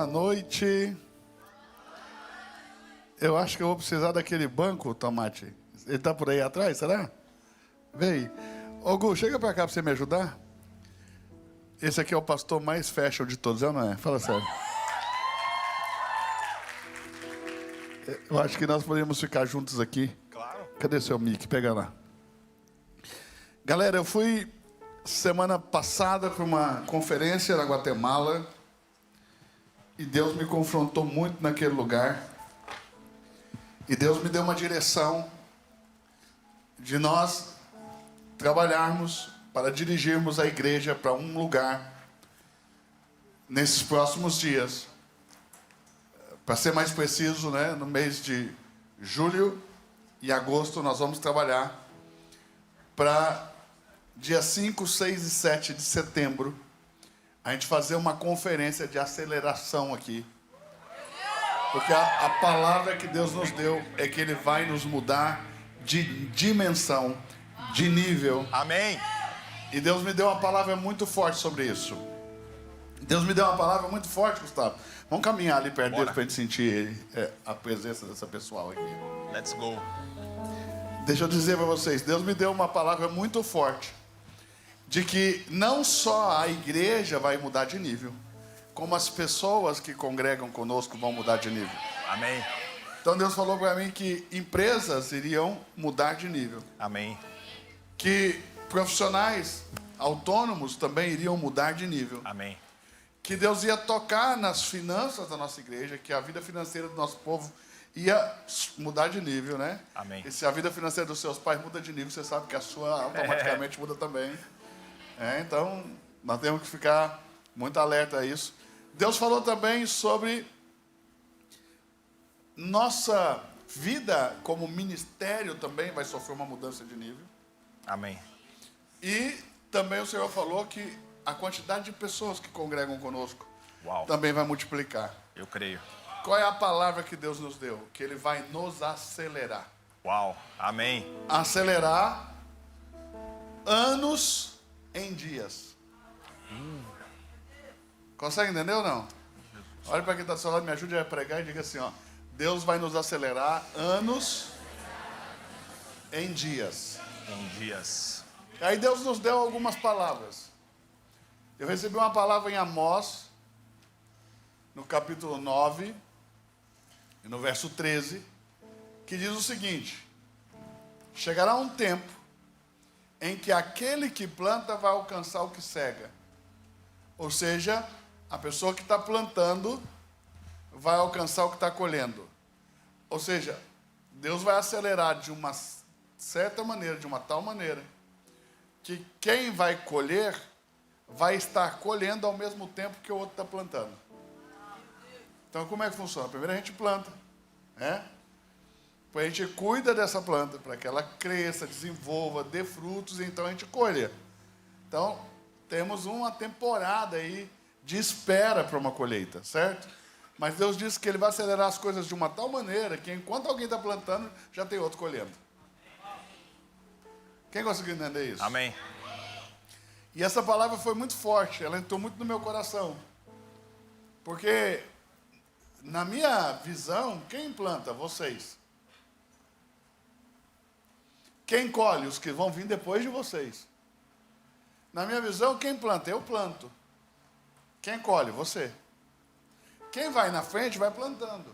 Boa noite. Eu acho que eu vou precisar daquele banco, Tomate. Ele tá por aí atrás, será? Vem. Ô, Gu, chega pra cá pra você me ajudar. Esse aqui é o pastor mais fashion de todos, não é? Fala sério. Eu acho que nós podemos ficar juntos aqui. Claro. Cadê seu mic? Pega lá. Galera, eu fui semana passada para uma conferência na Guatemala. E Deus me confrontou muito naquele lugar. E Deus me deu uma direção de nós trabalharmos para dirigirmos a igreja para um lugar nesses próximos dias. Para ser mais preciso, né, no mês de julho e agosto nós vamos trabalhar para dia 5, 6 e 7 de setembro a gente fazer uma conferência de aceleração aqui. Porque a palavra que Deus nos deu é que Ele vai nos mudar de dimensão, de nível. Amém. E Deus me deu uma palavra muito forte sobre isso. Deus me deu uma palavra muito forte, Gustavo. Vamos caminhar ali perto dele para a gente sentir a presença dessa pessoal aqui. Let's go. Deixa eu dizer para vocês, Deus me deu uma palavra muito forte de que não só a igreja vai mudar de nível, como as pessoas que congregam conosco vão mudar de nível. Amém. Então Deus falou para mim que empresas iriam mudar de nível. Amém. Que profissionais autônomos também iriam mudar de nível. Amém. Que Deus ia tocar nas finanças da nossa igreja, que a vida financeira do nosso povo ia mudar de nível, né? Amém. E se a vida financeira dos seus pais muda de nível, você sabe que a sua automaticamente muda também. Então, nós temos que ficar muito alerta a isso. Deus falou também sobre nossa vida como ministério também vai sofrer uma mudança de nível. Amém. E também o Senhor falou que a quantidade de pessoas que congregam conosco Uau. também vai multiplicar. Eu creio. Qual é a palavra que Deus nos deu? Que Ele vai nos acelerar. Uau. Amém. Acelerar anos em dias. Consegue entender ou não? Olha para quem está do seu lado, me ajude a pregar e diga assim, ó. Deus vai nos acelerar anos em dias. Em dias. Aí Deus nos deu algumas palavras. Eu recebi uma palavra em Amós, no capítulo 9, e no verso 13, que diz o seguinte: chegará um tempo em que aquele que planta vai alcançar o que cega. Ou seja, a pessoa que está plantando vai alcançar o que está colhendo. Ou seja, Deus vai acelerar de uma certa maneira, de uma tal maneira, que quem vai colher vai estar colhendo ao mesmo tempo que o outro está plantando. Então, como é que funciona? Primeiro a gente planta, né? Depois a gente cuida dessa planta para que ela cresça, desenvolva, dê frutos, e então a gente colha. Então, temos uma temporada aí de espera para uma colheita, certo? Mas Deus disse que Ele vai acelerar as coisas de uma tal maneira que enquanto alguém está plantando, já tem outro colhendo. Quem conseguiu entender isso? Amém. E essa palavra foi muito forte, ela entrou muito no meu coração. Porque, na minha visão, quem planta? Vocês. Quem colhe? Os que vão vir depois de vocês. Na minha visão, quem planta? Eu planto. Quem colhe? Você. Quem vai na frente, vai plantando.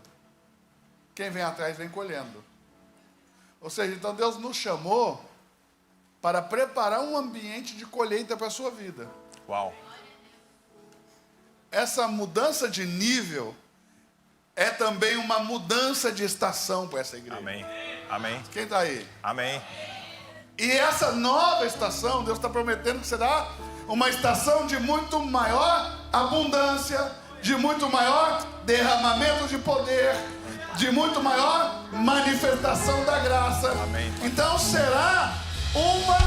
Quem vem atrás, vem colhendo. Ou seja, então Deus nos chamou para preparar um ambiente de colheita para a sua vida. Uau. Essa mudança de nível é também uma mudança de estação para essa igreja. Amém. Amém. Quem está aí? Amém. E essa nova estação, Deus está prometendo que será uma estação de muito maior abundância, de muito maior derramamento de poder, de muito maior manifestação da graça. Amém. Então será uma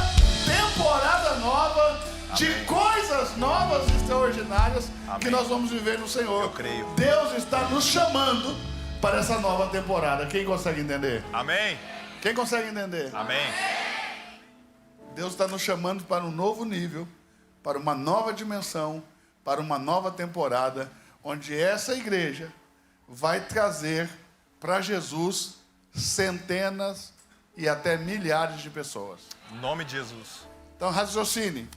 temporada nova de Amém. Coisas novas e extraordinárias. Amém. Que nós vamos viver no Senhor. Eu creio. Deus está nos chamando para essa nova temporada. Quem consegue entender? Amém. Quem consegue entender? Amém. Deus está nos chamando para um novo nível, para uma nova dimensão, para uma nova temporada, onde essa igreja vai trazer para Jesus centenas e até milhares de pessoas. Em nome de Jesus. Então, raciocine.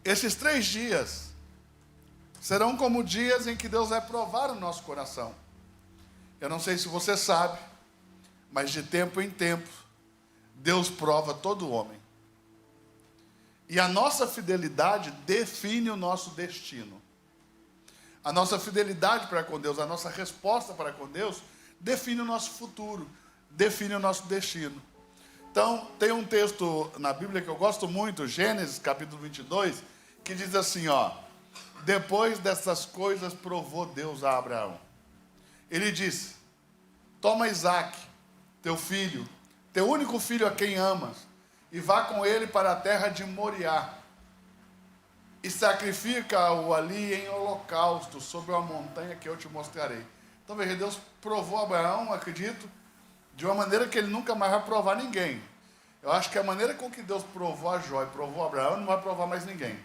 Esses 3 dias serão como dias em que Deus vai provar o nosso coração. Eu não sei se você sabe, mas de tempo em tempo, Deus prova todo homem. E a nossa fidelidade define o nosso destino. A nossa fidelidade para com Deus, a nossa resposta para com Deus, define o nosso futuro, define o nosso destino. Então, tem um texto na Bíblia que eu gosto muito, Gênesis capítulo 22, que diz assim, ó: depois dessas coisas provou Deus a Abraão. Ele disse: toma Isaque, teu filho, teu único filho a quem amas, e vá com ele para a terra de Moriá, e sacrifica-o ali em holocausto, sobre uma montanha que eu te mostrarei. Então veja, Deus provou a Abraão, acredito, de uma maneira que ele nunca mais vai provar ninguém. Eu acho que a maneira com que Deus provou a Jó e provou a Abraão, não vai provar mais ninguém.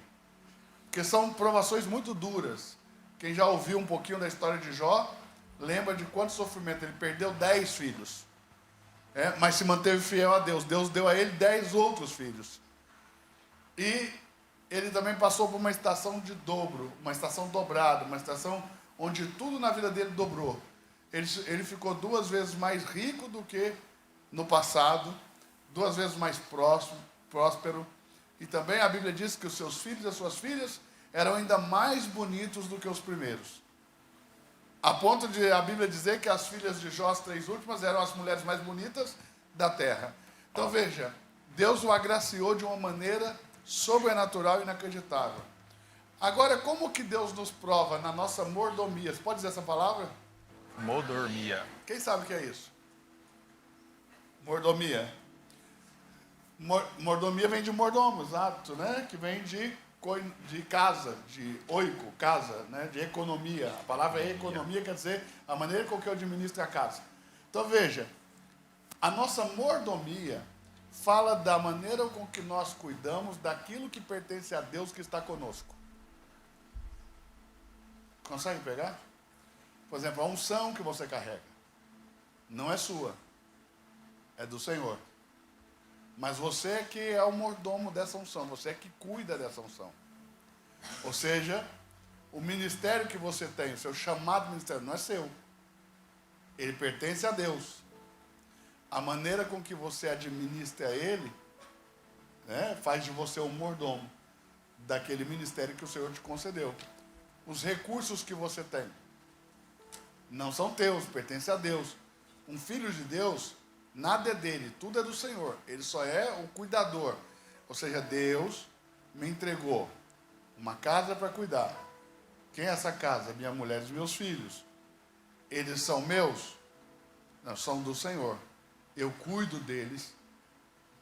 Porque são provações muito duras. Quem já ouviu um pouquinho da história de Jó, lembra de quanto sofrimento. Ele perdeu 10 filhos. Mas se manteve fiel a Deus. Deus deu a ele 10 outros filhos. E ele também passou por uma estação de dobro, uma estação dobrada, uma estação onde tudo na vida dele dobrou. Ele ficou 2 vezes mais rico do que no passado, 2 vezes mais próspero. E também a Bíblia diz que os seus filhos e as suas filhas eram ainda mais bonitos do que os primeiros. A ponto de a Bíblia dizer que as filhas de Jó, as 3 últimas, eram as mulheres mais bonitas da terra. Então veja, Deus o agraciou de uma maneira sobrenatural e inacreditável. Agora, como que Deus nos prova na nossa mordomia? Você pode dizer essa palavra? Mordomia. Quem sabe o que é isso? Mordomia. Mordomia vem de mordomo, exato, né? Que vem de casa, de oiko, casa, né? De economia. A palavra economia quer dizer a maneira com que eu administro a casa. Então veja, a nossa mordomia fala da maneira com que nós cuidamos daquilo que pertence a Deus que está conosco. Consegue pegar? Por exemplo, a unção que você carrega não é sua, é do Senhor. Mas você é que é o mordomo dessa unção, você é que cuida dessa unção. Ou seja, o ministério que você tem, o seu chamado ministério, não é seu. Ele pertence a Deus. A maneira com que você administra ele, né, faz de você o mordomo daquele ministério que o Senhor te concedeu. Os recursos que você tem não são teus, pertencem a Deus. Um filho de Deus, nada é dele, tudo é do Senhor. Ele só é o cuidador. Ou seja, Deus me entregou uma casa para cuidar. Quem é essa casa? Minha mulher e os meus filhos. Eles são meus? Não, são do Senhor. Eu cuido deles,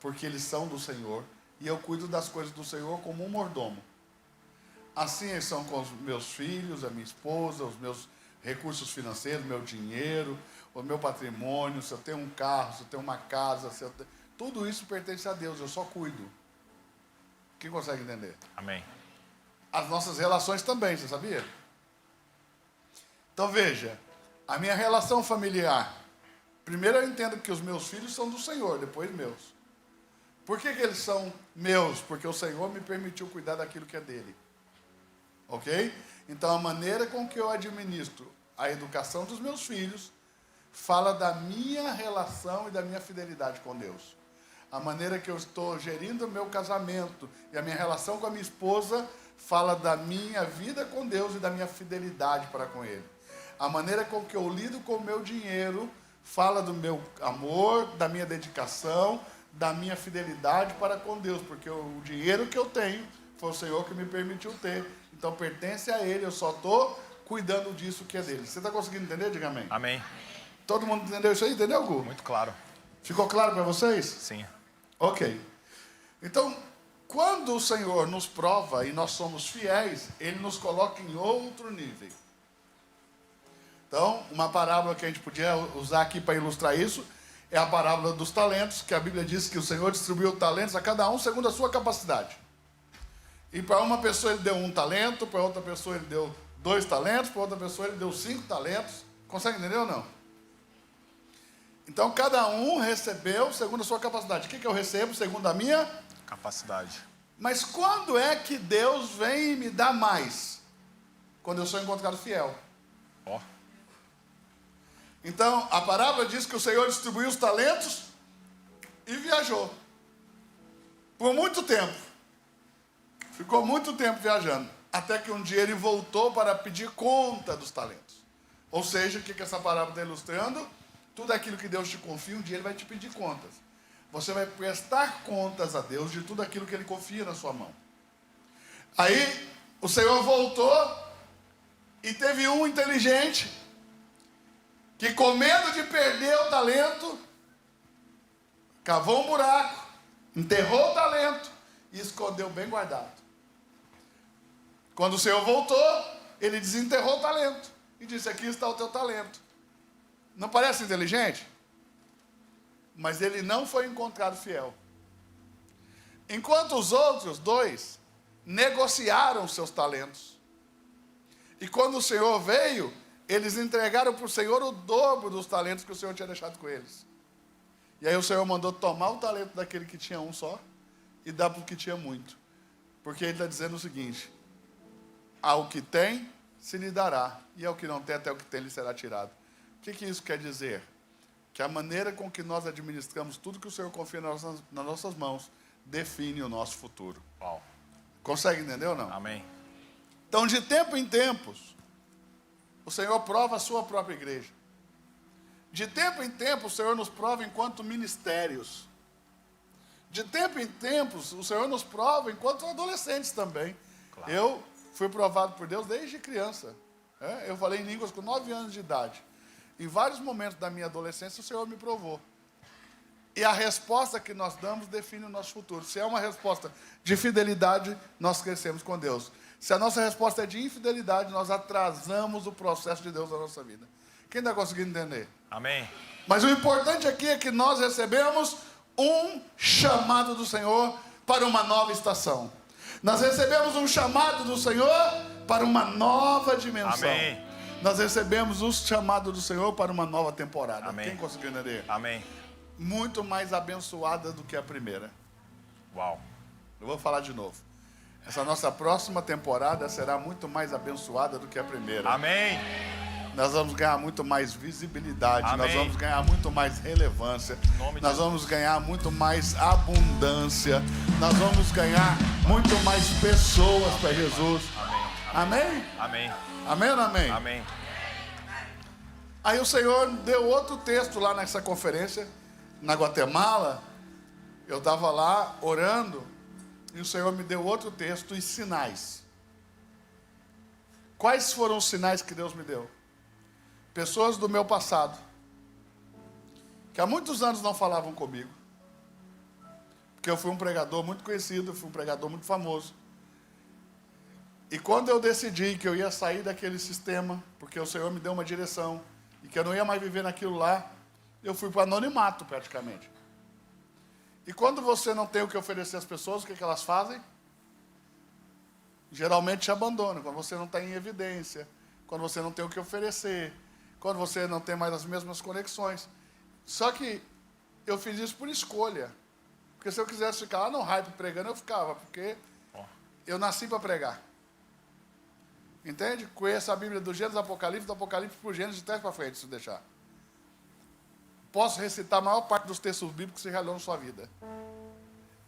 porque eles são do Senhor, e eu cuido das coisas do Senhor como um mordomo. Assim são com os meus filhos, a minha esposa, os meus recursos financeiros, meu dinheiro, o meu patrimônio, se eu tenho um carro, se eu tenho uma casa, tudo isso pertence a Deus, eu só cuido. Quem consegue entender? Amém. As nossas relações também, você sabia? Então veja, a minha relação familiar. Primeiro eu entendo que os meus filhos são do Senhor, depois meus. Por que eles são meus? Porque o Senhor me permitiu cuidar daquilo que é dele. Ok? Então a maneira com que eu administro a educação dos meus filhos fala da minha relação e da minha fidelidade com Deus. A maneira que eu estou gerindo o meu casamento e a minha relação com a minha esposa fala da minha vida com Deus e da minha fidelidade para com Ele. A maneira com que eu lido com o meu dinheiro fala do meu amor, da minha dedicação, da minha fidelidade para com Deus, porque o dinheiro que eu tenho foi o Senhor que me permitiu ter. Então pertence a Ele, eu só estou cuidando disso que é dele. Você está conseguindo entender? Diga amém. Amém. Todo mundo entendeu isso aí? Entendeu, Gu? Muito claro. Ficou claro para vocês? Sim. Ok. Então, quando o Senhor nos prova e nós somos fiéis, Ele nos coloca em outro nível. Então, uma parábola que a gente podia usar aqui para ilustrar isso é a parábola dos talentos, que a Bíblia diz que o Senhor distribuiu talentos a cada um segundo a sua capacidade. E para uma pessoa Ele deu 1 talento, para outra pessoa Ele deu 2 talentos, para outra pessoa ele deu 5 talentos. Consegue entender ou não? Então cada um recebeu segundo a sua capacidade. O que eu recebo segundo a minha? Capacidade. Mas quando é que Deus vem e me dá mais? Quando eu sou encontrado fiel. Ó. Então a parábola diz que o Senhor distribuiu os talentos e viajou. Por muito tempo. Ficou muito tempo viajando. Até que um dia ele voltou para pedir conta dos talentos. Ou seja, o que essa parábola está ilustrando? Tudo aquilo que Deus te confia, um dia ele vai te pedir contas. Você vai prestar contas a Deus de tudo aquilo que ele confia na sua mão. Aí o Senhor voltou e teve um inteligente que, com medo de perder o talento, cavou um buraco, enterrou o talento e escondeu bem guardado. Quando o Senhor voltou, ele desenterrou o talento e disse: aqui está o teu talento. Não parece inteligente? Mas ele não foi encontrado fiel. Enquanto os outros 2 negociaram seus talentos. E quando o Senhor veio, eles entregaram para o Senhor o dobro dos talentos que o Senhor tinha deixado com eles. E aí o Senhor mandou tomar o talento daquele que tinha um só e dar para o que tinha muito. Porque ele está dizendo o seguinte: ao que tem, se lhe dará, e ao que não tem, até o que tem lhe será tirado. O que isso quer dizer? Que a maneira com que nós administramos tudo que o Senhor confia nas nossas mãos define o nosso futuro. Uau. Consegue entender ou não? Amém. Então, de tempo em tempos, o Senhor prova a sua própria igreja. De tempo em tempo, o Senhor nos prova enquanto ministérios. De tempo em tempos, o Senhor nos prova enquanto adolescentes também. Claro. Eu fui provado por Deus desde criança. Eu falei em línguas com 9 anos de idade. Em vários momentos da minha adolescência, o Senhor me provou. E a resposta que nós damos define o nosso futuro. Se é uma resposta de fidelidade, nós crescemos com Deus. Se a nossa resposta é de infidelidade, nós atrasamos o processo de Deus na nossa vida. Quem está conseguindo entender? Amém. Mas o importante aqui é que nós recebemos um chamado do Senhor para uma nova estação. Nós recebemos um chamado do Senhor para uma nova dimensão. Amém. Nós recebemos o chamado do Senhor para uma nova temporada. Amém. Quem conseguiu entender? Amém. Muito mais abençoada do que a primeira. Uau. Eu vou falar de novo. Essa nossa próxima temporada será muito mais abençoada do que a primeira. Amém. Nós vamos ganhar muito mais visibilidade. Amém. Nós vamos ganhar muito mais relevância. Nós vamos ganhar muito mais abundância. Nós vamos ganhar muito mais pessoas para Jesus. Amém? Amém. Amém ou não amém? Amém. Aí o Senhor deu outro texto lá nessa conferência, na Guatemala. Eu estava lá orando e o Senhor me deu outro texto e sinais. Quais foram os sinais que Deus me deu? Pessoas do meu passado, que há muitos anos não falavam comigo, porque eu fui um pregador muito conhecido, fui um pregador muito famoso. E quando eu decidi que eu ia sair daquele sistema, porque o Senhor me deu uma direção, e que eu não ia mais viver naquilo lá, eu fui para o anonimato praticamente. E quando você não tem o que oferecer às pessoas, o que elas fazem? Geralmente te abandonam, quando você não está em evidência, quando você não tem o que oferecer, quando você não tem mais as mesmas conexões. Só que eu fiz isso por escolha. Porque se eu quisesse ficar lá no hype pregando, eu ficava, porque eu nasci para pregar. Entende? Conheço a Bíblia do Gênesis, do Apocalipse por Gênesis de trás para frente, se deixar. Posso recitar a maior parte dos textos bíblicos que se realizam na sua vida.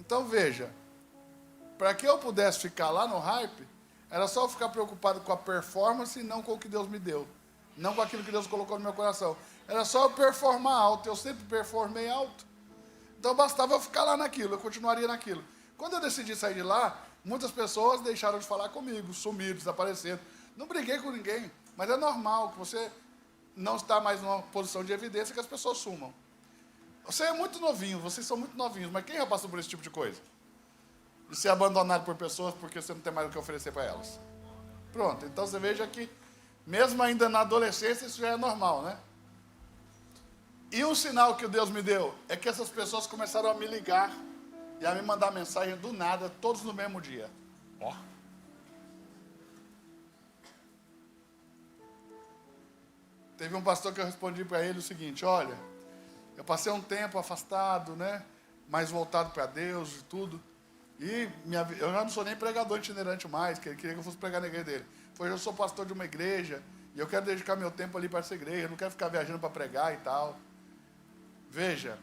Então veja, para que eu pudesse ficar lá no hype, era só eu ficar preocupado com a performance e não com o que Deus me deu. Não com aquilo que Deus colocou no meu coração. Era só eu performar alto, eu sempre performei alto. Então bastava eu ficar lá naquilo, eu continuaria naquilo. Quando eu decidi sair de lá, muitas pessoas deixaram de falar comigo, sumiram, desapareceram. Não briguei com ninguém, mas é normal que você não está mais numa posição de evidência que as pessoas sumam. Você é muito novinho, vocês são muito novinhos, mas quem já passou por esse tipo de coisa? De ser abandonado por pessoas porque você não tem mais o que oferecer para elas. Pronto, então você veja que, mesmo ainda na adolescência, isso já é normal, né? E um sinal que Deus me deu é que essas pessoas começaram a me ligar e a me mandar mensagem do nada, todos no mesmo dia. Ó. Teve um pastor que eu respondi para ele o seguinte: olha, eu passei um tempo afastado, né? Mais voltado para Deus e tudo. E eu já não sou nem pregador itinerante mais, que ele queria que eu fosse pregar na igreja dele. Hoje eu sou pastor de uma igreja e eu quero dedicar meu tempo ali para essa igreja, eu não quero ficar viajando para pregar e tal. Veja,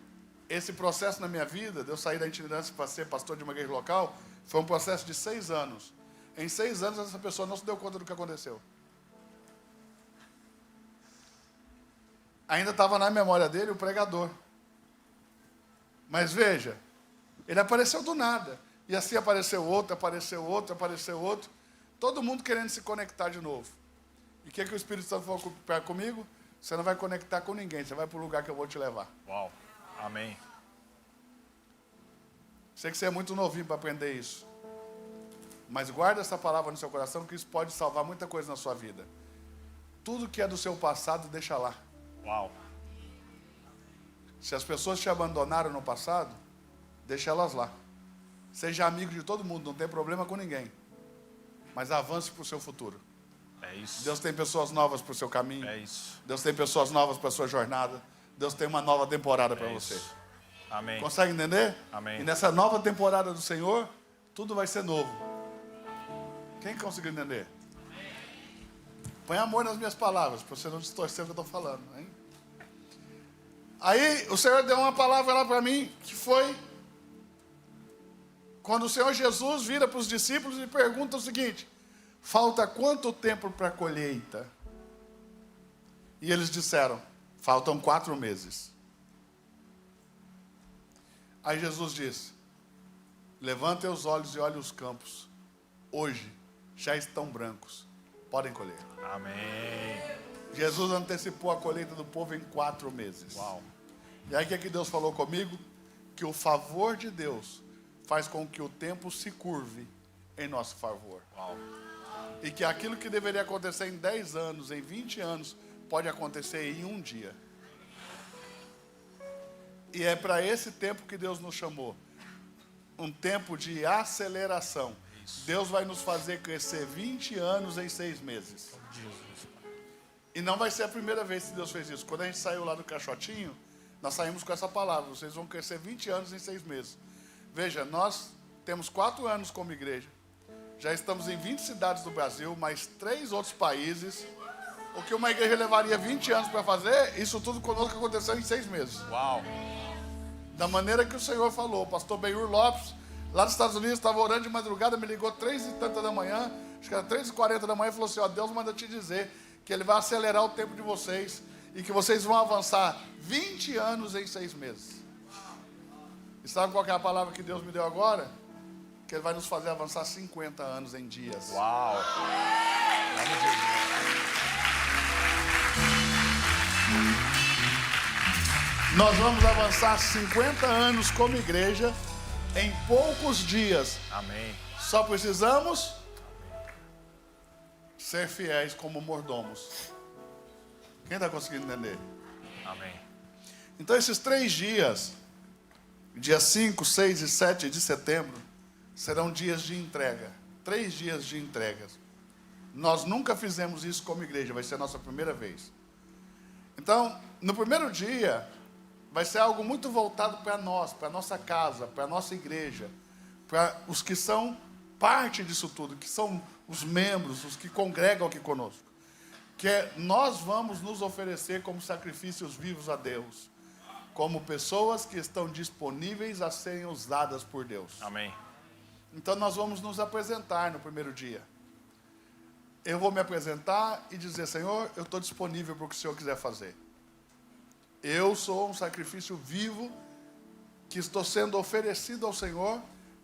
esse processo na minha vida, de eu sair da itinerância para ser pastor de uma igreja local, foi um processo de 6 anos. Em 6 anos essa pessoa não se deu conta do que aconteceu. Ainda estava na memória dele o pregador. Mas veja, ele apareceu do nada. E assim apareceu outro, apareceu outro, apareceu outro. Todo mundo querendo se conectar de novo. E o que o Espírito Santo falou comigo? Você não vai conectar com ninguém, você vai para o lugar que eu vou te levar. Uau. Amém. Sei que você é muito novinho para aprender isso. Mas guarda essa palavra no seu coração, que isso pode salvar muita coisa na sua vida. Tudo que é do seu passado, deixa lá. Uau. Se as pessoas te abandonaram no passado, deixa elas lá. Seja amigo de todo mundo, não tem problema com ninguém. Mas avance para o seu futuro. É isso. Deus tem pessoas novas para o seu caminho. É isso. Deus tem pessoas novas para a sua jornada. Deus tem uma nova temporada para você. Isso. Amém. Consegue entender? Amém. E nessa nova temporada do Senhor, tudo vai ser novo. Quem conseguiu entender? Põe amor nas minhas palavras, para você não distorcer o que eu estou falando. Hein? Aí o Senhor deu uma palavra lá para mim, que foi quando o Senhor Jesus vira para os discípulos e pergunta o seguinte: falta quanto tempo para a colheita? E eles disseram: faltam 4 meses. Aí Jesus disse: levantem os olhos e olhem os campos. Hoje já estão brancos. Podem colher. Amém. Jesus antecipou a colheita do povo em 4 meses. Uau. E aí o que Deus falou comigo? Que o favor de Deus faz com que o tempo se curve em nosso favor. Uau. E que aquilo que deveria acontecer em 10 anos, em 20 anos, pode acontecer em um dia. E é para esse tempo que Deus nos chamou. Um tempo de aceleração. Isso. Deus vai nos fazer crescer 20 anos em 6 meses. Jesus. E não vai ser a primeira vez que Deus fez isso. Quando a gente saiu lá do caixotinho, nós saímos com essa palavra: vocês vão crescer 20 anos em 6 meses. Veja, nós temos 4 anos como igreja. Já estamos em 20 cidades do Brasil, mais 3 outros países. O que uma igreja levaria 20 anos para fazer, isso tudo conosco aconteceu em 6 meses. Uau. Da maneira que o Senhor falou. O pastor Benhur Lopes, lá dos Estados Unidos, estava orando de madrugada, me ligou 3 e tanta da manhã, acho que era 3h40 da manhã, e falou assim: ó, Deus manda te dizer que Ele vai acelerar o tempo de vocês e que vocês vão avançar 20 anos em 6 meses. E sabe qual que é a palavra que Deus me deu agora? Que Ele vai nos fazer avançar 50 anos em dias. Uau. Nome de Jesus. Nós vamos avançar 50 anos como igreja em poucos dias. Amém. Só precisamos ser fiéis como mordomos. Quem está conseguindo entender? Amém. Então esses 3 dias, dia 5, 6 e 7 de setembro, serão dias de entrega. 3 dias de entregas. Nós nunca fizemos isso como igreja, vai ser a nossa primeira vez. Então, no primeiro dia, vai ser algo muito voltado para nós, para a nossa casa, para a nossa igreja, para os que são parte disso tudo, que são os membros, os que congregam aqui conosco. Que nós vamos nos oferecer como sacrifícios vivos a Deus, como pessoas que estão disponíveis a serem usadas por Deus. Amém. Então nós vamos nos apresentar no primeiro dia. Eu vou me apresentar e dizer: Senhor, eu estou disponível para o que o Senhor quiser fazer. Eu sou um sacrifício vivo que estou sendo oferecido ao Senhor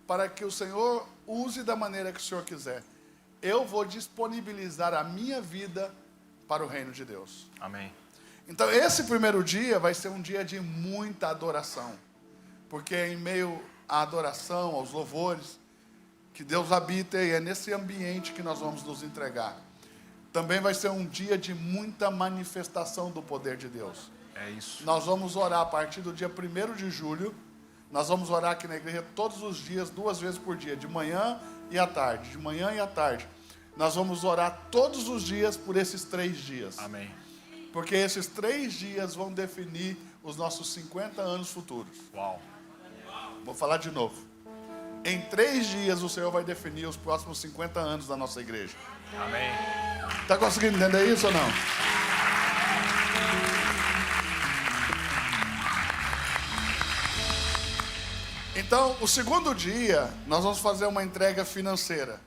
para que o Senhor use da maneira que o Senhor quiser. Eu vou disponibilizar a minha vida para o reino de Deus. Amém. Então esse primeiro dia vai ser um dia de muita adoração. Porque em meio à adoração, aos louvores, que Deus habita, e é nesse ambiente que nós vamos nos entregar. Também vai ser um dia de muita manifestação do poder de Deus. É isso. Nós vamos orar a partir do dia 1º de julho. Nós vamos orar aqui na igreja todos os dias, 2 vezes por dia, de manhã e à tarde. De manhã e à tarde. Nós vamos orar todos os dias por esses 3 dias. Amém. Porque esses 3 dias vão definir os nossos 50 anos futuros. Uau. Vou falar de novo. Em 3 dias o Senhor vai definir os próximos 50 anos da nossa igreja. Amém. Está conseguindo entender isso ou não? Então, o segundo dia, nós vamos fazer uma entrega financeira.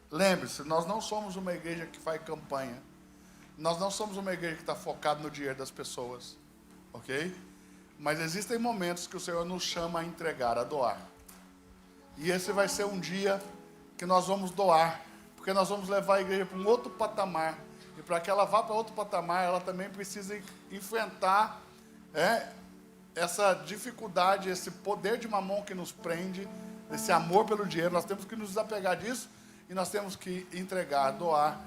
Lembre-se, nós não somos uma igreja que faz campanha. Nós não somos uma igreja que está focada no dinheiro das pessoas. Ok? Mas existem momentos que o Senhor nos chama a entregar, a doar. E esse vai ser um dia que nós vamos doar. Porque nós vamos levar a igreja para um outro patamar. E para que ela vá para outro patamar, ela também precisa enfrentar essa dificuldade, esse poder de mamão que nos prende, esse amor pelo dinheiro. Nós temos que nos desapegar disso e nós temos que entregar, doar,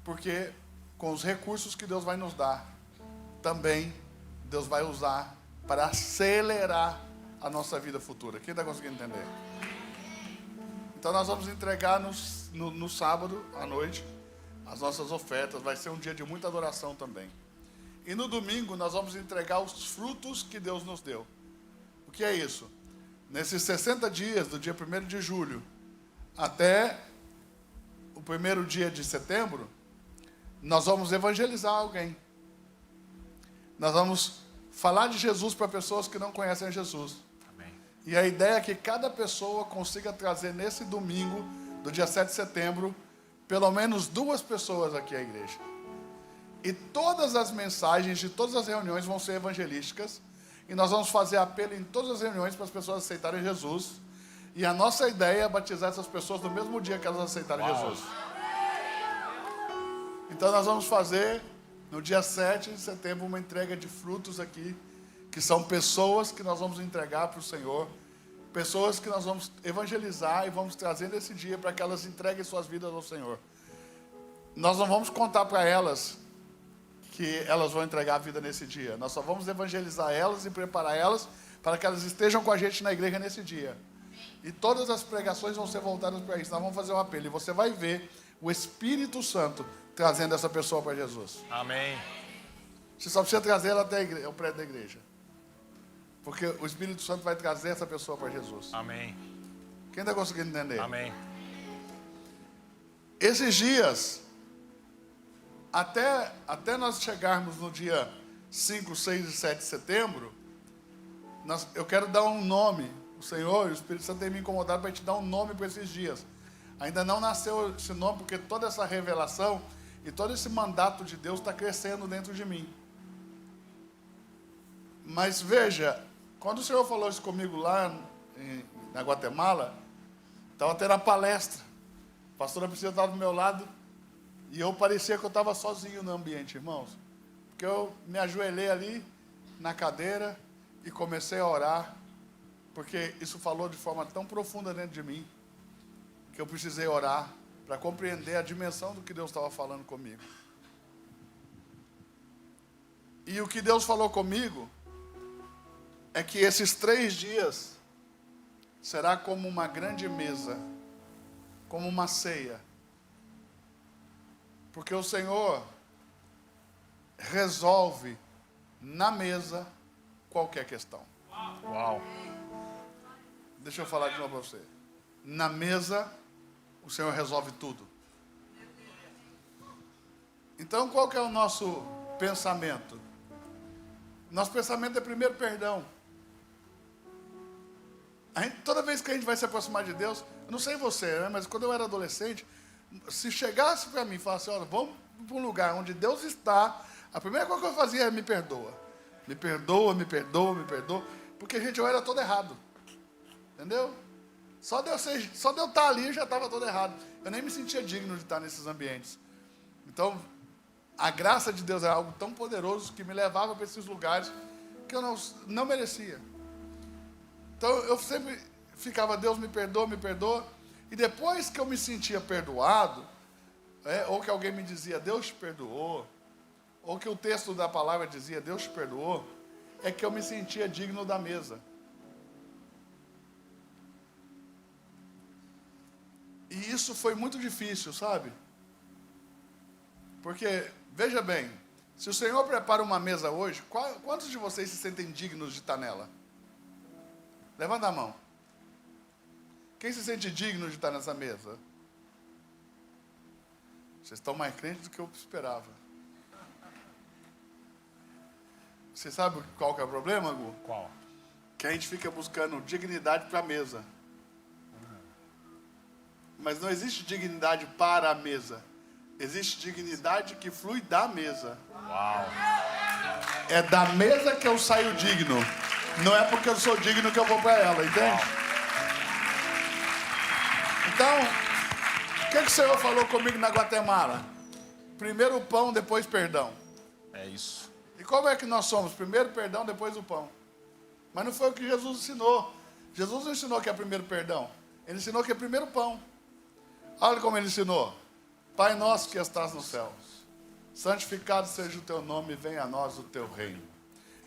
porque com os recursos que Deus vai nos dar, também Deus vai usar para acelerar a nossa vida futura. Quem está conseguindo entender? Então nós vamos entregar no sábado à noite as nossas ofertas. Vai ser um dia de muita adoração também. E no domingo nós vamos entregar os frutos que Deus nos deu. O que é isso? Nesses 60 dias, do dia 1º de julho até o 1º dia de setembro, nós vamos evangelizar alguém. Nós vamos falar de Jesus para pessoas que não conhecem Jesus. Amém. E a ideia é que cada pessoa consiga trazer nesse domingo, do dia 7 de setembro, pelo menos 2 pessoas aqui à igreja. E todas as mensagens de todas as reuniões vão ser evangelísticas. E nós vamos fazer apelo em todas as reuniões para as pessoas aceitarem Jesus. E a nossa ideia é batizar essas pessoas no mesmo dia que elas aceitarem Jesus. Então nós vamos fazer, no dia 7 de setembro, uma entrega de frutos aqui, que são pessoas que nós vamos entregar para o Senhor. Pessoas que nós vamos evangelizar e vamos trazer nesse dia para que elas entreguem suas vidas ao Senhor. Nós não vamos contar para elas que elas vão entregar a vida nesse dia. Nós só vamos evangelizar elas e preparar elas para que elas estejam com a gente na igreja nesse dia. E todas as pregações vão ser voltadas para isso. Nós vamos fazer um apelo e você vai ver o Espírito Santo trazendo essa pessoa para Jesus. Amém. Você só precisa trazer ela até o prédio da igreja. Porque o Espírito Santo vai trazer essa pessoa para Jesus. Amém. Quem está conseguindo entender? Amém. Esses dias, até nós chegarmos no dia 5, 6 e 7 de setembro, eu quero dar um nome. O Senhor, o Espírito Santo tem me incomodado para te dar um nome para esses dias. Ainda não nasceu esse nome, porque toda essa revelação e todo esse mandato de Deus está crescendo dentro de mim. Mas veja, quando o Senhor falou isso comigo lá na Guatemala, estava tendo a palestra. A pastora Priscila estava do meu lado e eu parecia que eu estava sozinho no ambiente, irmãos. Porque eu me ajoelhei ali na cadeira e comecei a orar, porque isso falou de forma tão profunda dentro de mim, que eu precisei orar para compreender a dimensão do que Deus estava falando comigo. E o que Deus falou comigo é que esses 3 dias será como uma grande mesa, como uma ceia. Porque o Senhor resolve na mesa qualquer questão. Uau. Deixa eu falar de novo para você. Na mesa, o Senhor resolve tudo. Então, qual que é o nosso pensamento? Nosso pensamento é primeiro perdão. Toda vez que a gente vai se aproximar de Deus, eu não sei você, né, mas quando eu era adolescente, se chegasse para mim e falasse, olha, vamos para um lugar onde Deus está, a primeira coisa que eu fazia é me perdoa. Me perdoa, me perdoa, me perdoa. Porque, gente, eu era todo errado. Entendeu? Só de eu estar ali, eu já estava todo errado. Eu nem me sentia digno de estar nesses ambientes. Então, a graça de Deus é algo tão poderoso que me levava para esses lugares que eu não merecia. Então, eu sempre ficava, Deus me perdoa, me perdoa. E depois que eu me sentia perdoado, ou que alguém me dizia, Deus te perdoou, ou que o texto da palavra dizia, Deus te perdoou, é que eu me sentia digno da mesa. E isso foi muito difícil, sabe? Porque, veja bem, Se o Senhor prepara uma mesa hoje, quantos de vocês se sentem dignos de estar nela? Levanta a mão. Quem se sente digno de estar nessa mesa? Vocês estão mais crentes do que eu esperava. Você sabe qual que é o problema, Gu? Qual? Que a gente fica buscando dignidade para a mesa. Mas não existe dignidade para a mesa. Existe dignidade que flui da mesa. Uau. É da mesa que eu saio digno. Não é porque eu sou digno que eu vou para ela, entende? Então, o que o Senhor falou comigo na Guatemala? Primeiro o pão, depois perdão. É isso. E como é que nós somos? Primeiro perdão, depois o pão. Mas não foi o que Jesus ensinou. Jesus não ensinou que é primeiro perdão. Ele ensinou que é primeiro pão. Olha como ele ensinou. Pai nosso que estás nos céus, santificado seja o teu nome, venha a nós o teu reino.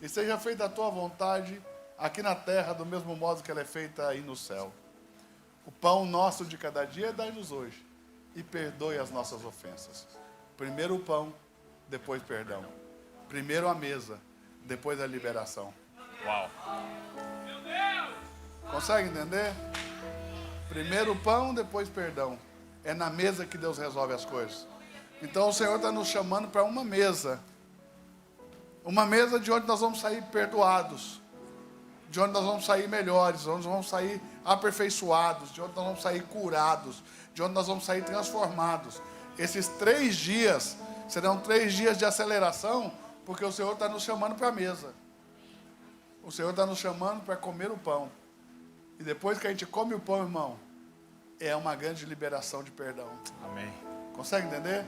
E seja feita a tua vontade aqui na terra, do mesmo modo que ela é feita aí no céu. O pão nosso de cada dia dai-nos hoje. E perdoe as nossas ofensas. Primeiro o pão, depois perdão. Primeiro a mesa, depois a liberação. Uau. Consegue entender? Primeiro o pão, depois perdão. É na mesa que Deus resolve as coisas. Então o Senhor está nos chamando para uma mesa. Uma mesa de onde nós vamos sair perdoados. De onde nós vamos sair melhores. De onde nós vamos sair aperfeiçoados. De onde nós vamos sair curados. De onde nós vamos sair transformados. Esses 3 dias serão 3 dias de aceleração. Porque o Senhor está nos chamando para a mesa. O Senhor está nos chamando para comer o pão. E depois que a gente come o pão, irmão, é uma grande liberação de perdão. Amém. Consegue entender?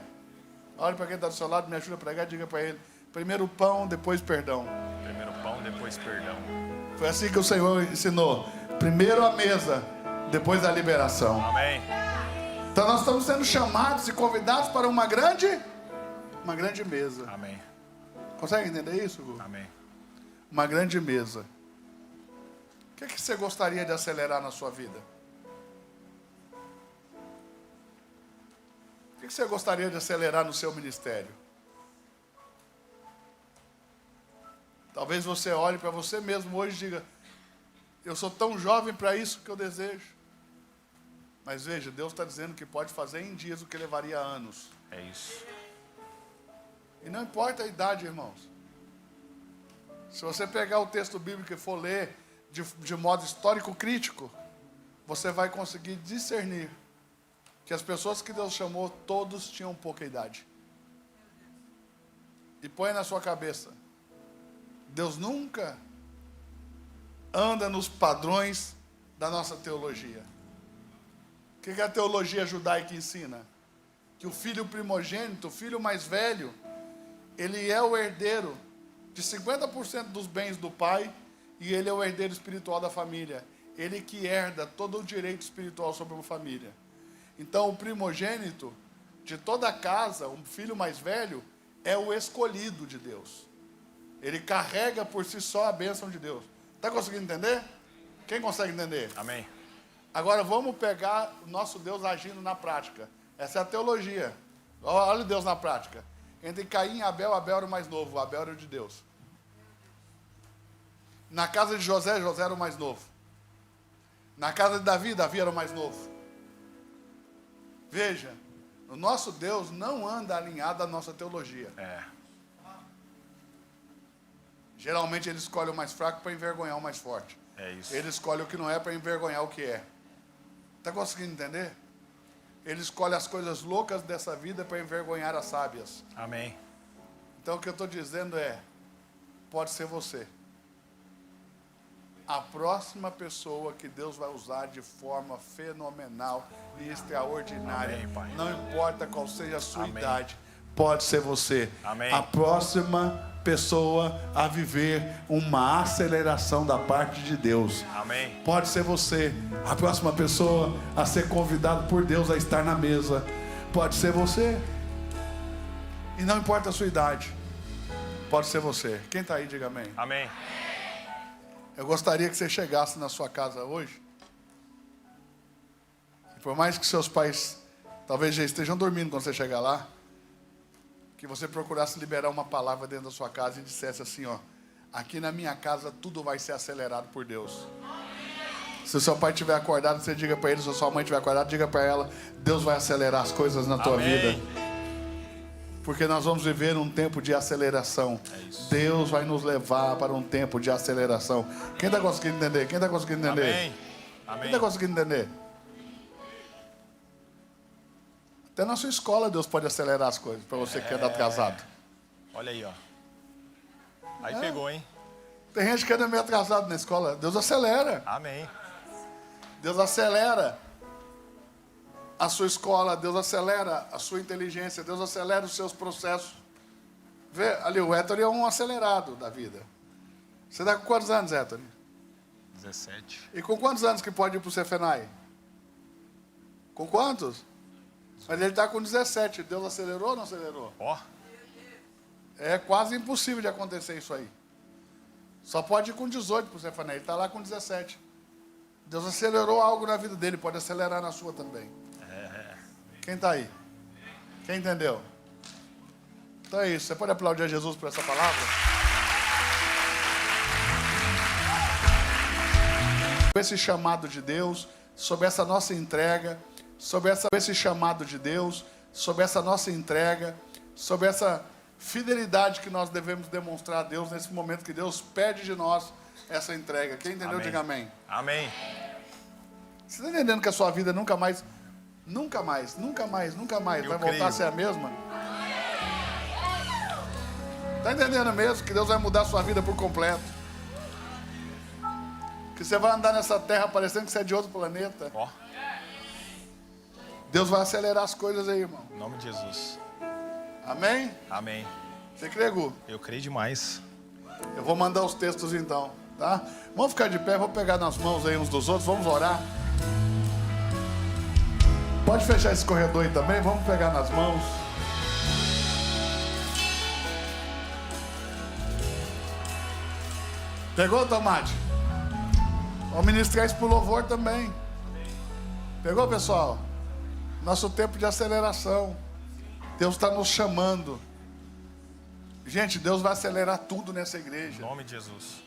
Olha para quem está do seu lado, me ajuda a pregar, diga para ele. Primeiro o pão, depois perdão. Primeiro pão, depois perdão. Foi assim que o Senhor ensinou. Primeiro a mesa, depois a liberação. Amém. Então nós estamos sendo chamados e convidados para uma grande mesa. Amém. Consegue entender isso, Gu? Amém. Uma grande mesa. O que você gostaria de acelerar na sua vida? O que você gostaria de acelerar no seu ministério? Talvez você olhe para você mesmo hoje e diga: eu sou tão jovem para isso que eu desejo. Mas veja, Deus está dizendo que pode fazer em dias o que levaria anos. É isso. E não importa a idade, irmãos. Se você pegar o texto bíblico e for ler de modo histórico crítico, você vai conseguir discernir que as pessoas que Deus chamou, todos tinham pouca idade. E põe na sua cabeça, Deus nunca anda nos padrões da nossa teologia. O que a teologia judaica ensina? Que o filho primogênito, o filho mais velho, ele é o herdeiro de 50% dos bens do pai, e ele é o herdeiro espiritual da família. Ele que herda todo o direito espiritual sobre uma família. Então, o primogênito de toda a casa, o filho mais velho, é o escolhido de Deus. Ele carrega por si só a bênção de Deus. Está conseguindo entender? Quem consegue entender? Amém. Agora vamos pegar o nosso Deus agindo na prática. Essa é a teologia. Olha Deus na prática. Entre Caim e Abel, Abel era o mais novo, Abel era o de Deus. Na casa de José, José era o mais novo. Na casa de Davi, Davi era o mais novo. Veja, o nosso Deus não anda alinhado à nossa teologia. É. Geralmente ele escolhe o mais fraco para envergonhar o mais forte. É isso. Ele escolhe o que não é para envergonhar o que é. Está conseguindo entender? Ele escolhe as coisas loucas dessa vida para envergonhar as sábias. Amém. Então o que eu estou dizendo é, pode ser você. A próxima pessoa que Deus vai usar de forma fenomenal e extraordinária. Amém, Pai. Não importa qual seja a sua Amém. idade, pode ser você. Amém. A próxima pessoa a viver uma aceleração da parte de Deus. Amém. Pode ser você. A próxima pessoa a ser convidado por Deus a estar na mesa. Pode ser você. E não importa a sua idade. Pode ser você. Quem está aí, diga amém. Amém. Eu gostaria que você chegasse na sua casa hoje. E por mais que seus pais talvez já estejam dormindo quando você chegar lá, que você procurasse liberar uma palavra dentro da sua casa e dissesse assim, ó, aqui na minha casa tudo vai ser acelerado por Deus. Se o seu pai estiver acordado, você diga para ele, se a sua mãe estiver acordada, diga para ela, Deus vai acelerar as coisas na tua vida. Porque nós vamos viver um tempo de aceleração. Deus vai nos levar para um tempo de aceleração. Quem está conseguindo entender? Quem está conseguindo entender? Amém. Amém. Quem está conseguindo entender? Até na sua escola Deus pode acelerar as coisas para você que é atrasado. Olha aí, ó. Aí pegou, hein? Tem gente que anda meio atrasado na escola. Deus acelera. Amém. Deus acelera a sua escola. Deus acelera a sua inteligência. Deus acelera os seus processos. Vê, ali o Héctor é um acelerado da vida. Você está com quantos anos, Héctor? 17. E com quantos anos que pode ir para o Cefenai? Com quantos? Mas ele está com 17. Deus acelerou ou não acelerou? Ó. É quase impossível de acontecer isso aí. Só pode ir com 18 para o Cefenai. Ele está lá com 17. Deus acelerou algo na vida dele. Pode acelerar na sua também. Quem está aí? Quem entendeu? Então é isso. Você pode aplaudir a Jesus por essa palavra? Sobre esse chamado de Deus, sobre essa nossa entrega, sobre esse chamado de Deus, sobre essa nossa entrega, sobre essa fidelidade que nós devemos demonstrar a Deus nesse momento que Deus pede de nós essa entrega. Quem entendeu, Amém. diga amém. Amém. Você está entendendo que a sua vida nunca mais vai voltar creio. a ser a mesma? Está entendendo mesmo que Deus vai mudar a sua vida por completo? Que você vai andar nessa terra parecendo que você é de outro planeta. Ó. Deus vai acelerar as coisas aí, irmão. Em nome de Jesus. Amém? Amém. Você crê, Gu? Eu creio demais. Eu vou mandar os textos então, tá? Vamos ficar de pé, vamos pegar nas mãos aí uns dos outros, vamos orar. Pode fechar esse corredor aí também, vamos pegar nas mãos. Pegou, Tomate? Vamos ministrar isso pro louvor também. Pegou, pessoal? Nosso tempo de aceleração. Deus está nos chamando. Gente, Deus vai acelerar tudo nessa igreja. Em nome de Jesus.